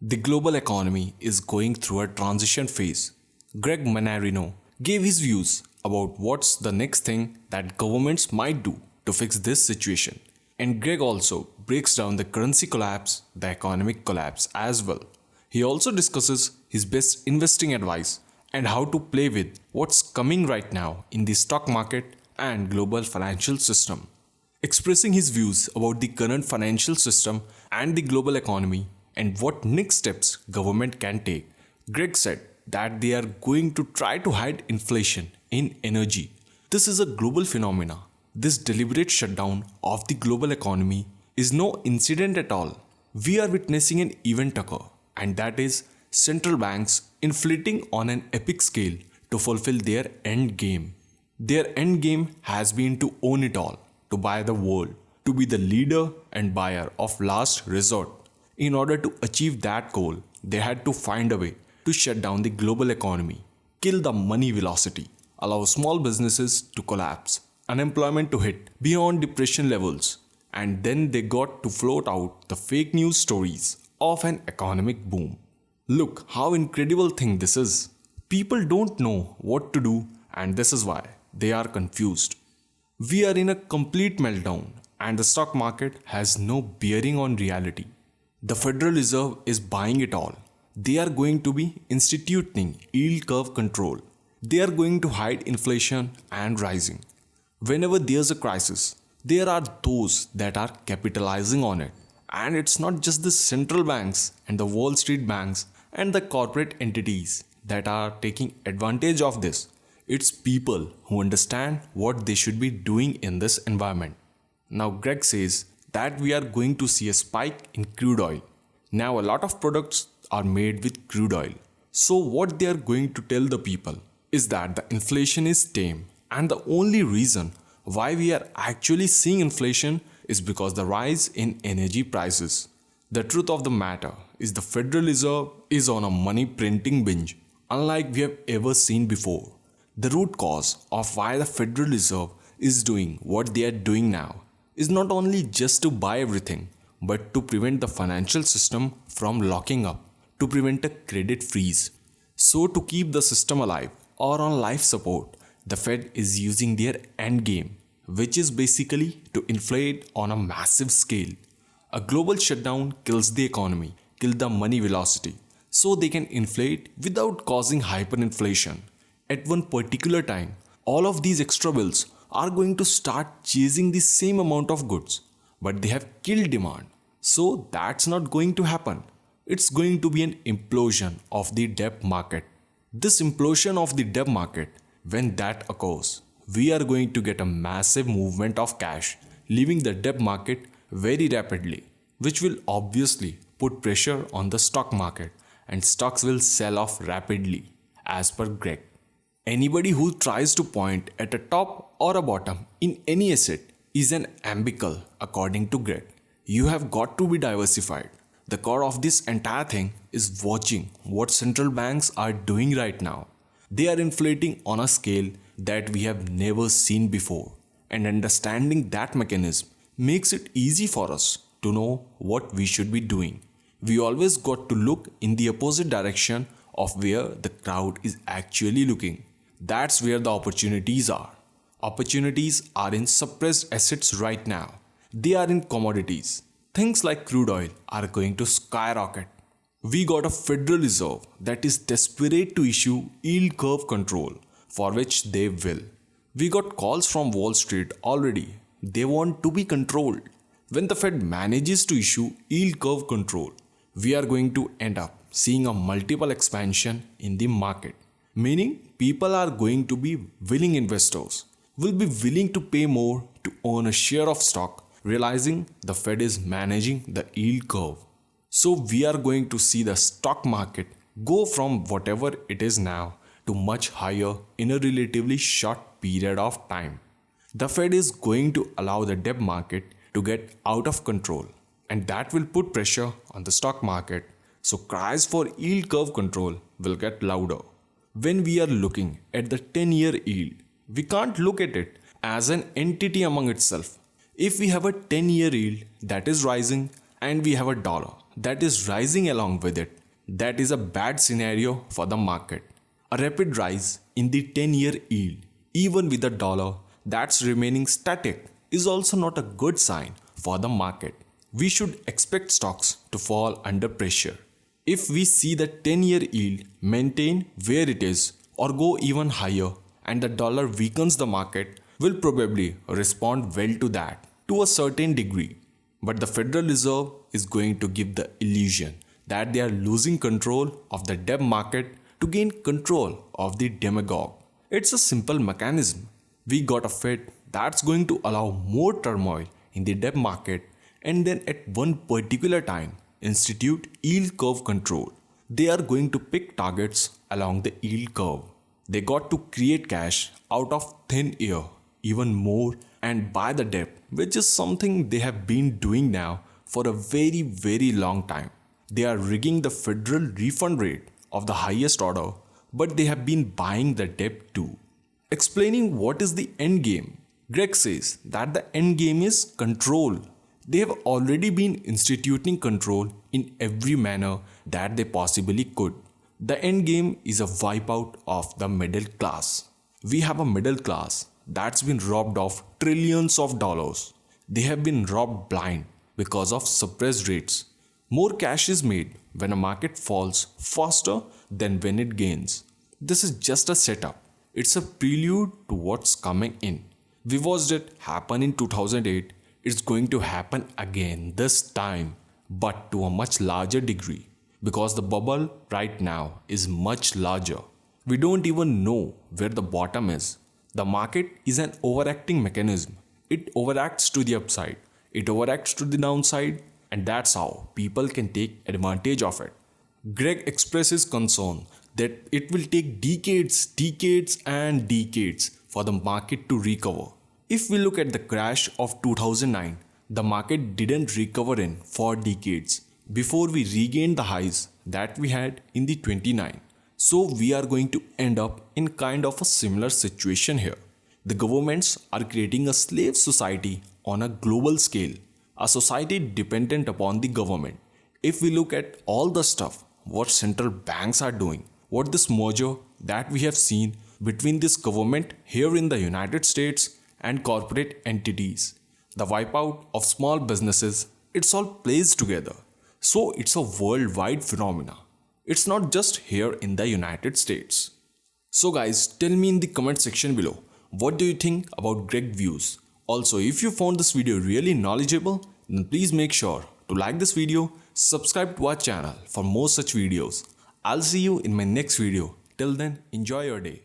The global economy is going through a transition phase. Greg Manarino gave his views about what's the next thing that governments might do to fix this situation. And Greg also breaks down the currency collapse, the economic collapse as well. He also discusses his best investing advice and how to play with what's coming right now in the stock market and global financial system. Expressing his views about the current financial system and the global economy and what next steps government can take, Greg said that they are going to try to hide inflation in energy. This is a global phenomena. This deliberate shutdown of the global economy is no incident at all. We are witnessing an event occur, and that is central banks inflating on an epic scale to fulfill their end game. Their end game has been to own it all, to buy the world, to be the leader and buyer of last resort. In order to achieve that goal, they had to find a way to shut down the global economy, kill the money velocity, allow small businesses to collapse, unemployment to hit beyond depression levels, and then they got to float out the fake news stories of an economic boom. Look how incredible thing this is. People don't know what to do, and this is why they are confused. We are in a complete meltdown, and the stock market has no bearing on reality. The Federal Reserve is buying it all. They are going to be instituting yield curve control. They are going to hide inflation and rising. Whenever there's a crisis, there are those that are capitalizing on it. And it's not just the central banks and the Wall Street banks and the corporate entities that are taking advantage of this. It's people who understand what they should be doing in this environment. Now, Greg says that we are going to see a spike in crude oil. Now, a lot of products are made with crude oil. So, what they are going to tell the people is that the inflation is tame, and the only reason why we are actually seeing inflation is because the rise in energy prices. The truth of the matter is the Federal Reserve is on a money printing binge, unlike we have ever seen before. The root cause of why the Federal Reserve is doing what they are doing now is not only just to buy everything, but to prevent the financial system from locking up, to prevent a credit freeze. So, to keep the system alive or on life support, the Fed is using their end game, which is basically to inflate on a massive scale. A global shutdown kills the economy, kills the money velocity, so they can inflate without causing hyperinflation. At one particular time, all of these extra bills are going to start chasing the same amount of goods, but they have killed demand. So that's not going to happen. It's going to be an implosion of the debt market. This implosion of the debt market, when that occurs, we are going to get a massive movement of cash, leaving the debt market very rapidly, which will obviously put pressure on the stock market, and stocks will sell off rapidly, as per Greg. Anybody who tries to point at a top or a bottom in any asset is an ambical, according to Greg. You have got to be diversified. The core of this entire thing is watching what central banks are doing right now. They are inflating on a scale that we have never seen before, and understanding that mechanism makes it easy for us to know what we should be doing. We always got to look in the opposite direction of where the crowd is actually looking. That's where the opportunities are. Opportunities are in suppressed assets right now. They are in commodities. Things like crude oil are going to skyrocket. We got a Federal Reserve that is desperate to issue yield curve control, for which they will. We got calls from Wall Street already. They want to be controlled. When the Fed manages to issue yield curve control, we are going to end up seeing a multiple expansion in the market. Meaning, people are going to be willing investors, will be willing to pay more to own a share of stock, realizing the Fed is managing the yield curve. So, we are going to see the stock market go from whatever it is now to much higher in a relatively short period of time. The Fed is going to allow the debt market to get out of control, and that will put pressure on the stock market. So, cries for yield curve control will get louder. When we are looking at the 10-year yield, we can't look at it as an entity among itself. If we have a 10-year yield that is rising and we have a dollar that is rising along with it, that is a bad scenario for the market. A rapid rise in the 10-year yield, even with a dollar that's remaining static, is also not a good sign for the market. We should expect stocks to fall under pressure. If we see the 10-year yield maintain where it is or go even higher and the dollar weakens, the market will probably respond well to that to a certain degree. But the Federal Reserve is going to give the illusion that they are losing control of the debt market to gain control of the demagogue. It's a simple mechanism. We got a Fed that's going to allow more turmoil in the debt market and then at one particular time institute yield curve control. They are going to pick targets along the yield curve. They got to create cash out of thin air even more and buy the debt, which is something they have been doing now for a very long time. They are rigging the federal refund rate of the highest order, but they have been buying the debt too. Explaining what is the end game, Greg says that the end game is control. They have already been instituting control in every manner that they possibly could. The end game is a wipeout of the middle class. We have a middle class that's been robbed of trillions of dollars. They have been robbed blind because of suppressed rates. More cash is made when a market falls faster than when it gains. This is just a setup. It's a prelude to what's coming in. We watched it happen in 2008. It's going to happen again this time, but to a much larger degree because the bubble right now is much larger. We don't even know where the bottom is. The market is an overacting mechanism. It overacts to the upside, it overacts to the downside, and that's how people can take advantage of it. Greg expresses concern that it will take decades for the market to recover. If we look at the crash of 2009, the market didn't recover in 4 decades before we regained the highs that we had in the 29. So we are going to end up in kind of a similar situation here. The governments are creating a slave society on a global scale, a society dependent upon the government. If we look at all the stuff what central banks are doing, what this merger that we have seen between this government here in the United States and corporate entities, the wipeout of small businesses, it's all plays together. So it's a worldwide phenomena. It's not just here in the United States. So guys, tell me in the comment section below, what do you think about Greg views? Also, if you found this video really knowledgeable, then please make sure to like this video, subscribe to our channel for more such videos. I'll see you in my next video. Till then, enjoy your day.